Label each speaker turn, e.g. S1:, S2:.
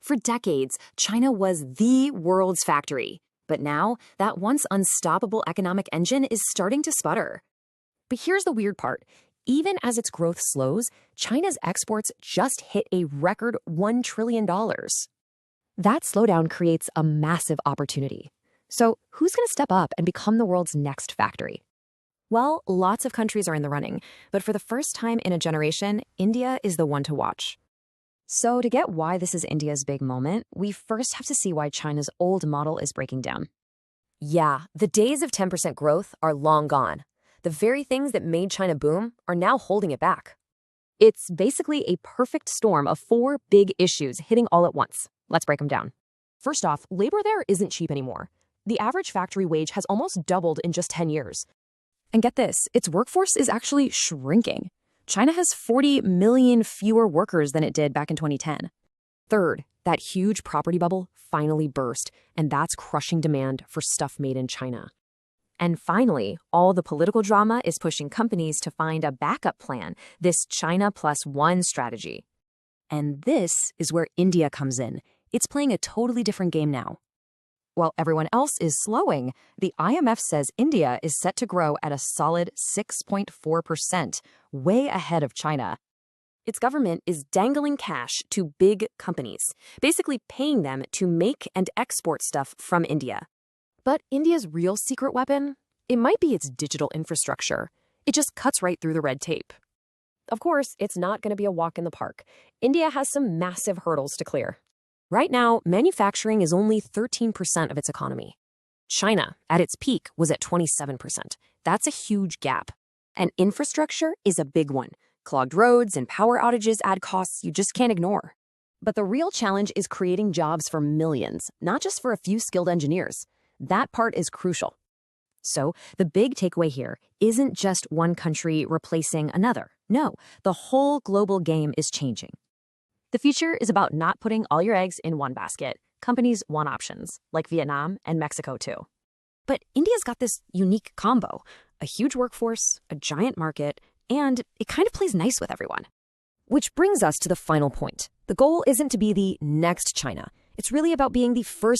S1: For decades, China was the world's factory. But now, that once unstoppable economic engine is starting to sputter. But here's the weird part. Even as its growth slows, China's exports just hit a record $1 trillion. That slowdown creates a massive opportunity. So who's going to step up and become the world's next factory? Well, lots of countries are in the running, but for the first time in a generation, India is the one to watch. So to get why this is India's big moment, we first have to see why China's old model is breaking down. Yeah, the days of 10% growth are long gone. The very things that made China boom are now holding it back. It's basically a perfect storm of 4 big issues hitting all at once. Let's break them down. First off, labor there isn't cheap anymore. The average factory wage has almost doubled in just 10 years. And get this, its workforce is actually shrinking. China has 40 million fewer workers than it did back in 2010. Third, that huge property bubble finally burst, and that's crushing demand for stuff made in China. And finally, all the political drama is pushing companies to find a backup plan, this China plus one strategy. And this is where India comes in. It's playing a totally different game now. While everyone else is slowing, the IMF says India is set to grow at a solid 6.4%, way ahead of China. Its government is dangling cash to big companies, basically paying them to make and export stuff from India. But India's real secret weapon? It might be its digital infrastructure. It just cuts right through the red tape. Of course, it's not going to be a walk in the park. India has some massive hurdles to clear. Right now, manufacturing is only 13% of its economy. China, at its peak, was at 27%. That's a huge gap. And infrastructure is a big one. Clogged roads and power outages add costs you just can't ignore. But the real challenge is creating jobs for millions, not just for a few skilled engineers. That part is crucial. So, the big takeaway here isn't just one country replacing another. No, the whole global game is changing. The future is about not putting all your eggs in one basket. Companies want options, like Vietnam and Mexico too. But India's got this unique combo, a huge workforce, a giant market, and it kind of plays nice with everyone. Which brings us to the final point. The goal isn't to be the next China. It's really about being the first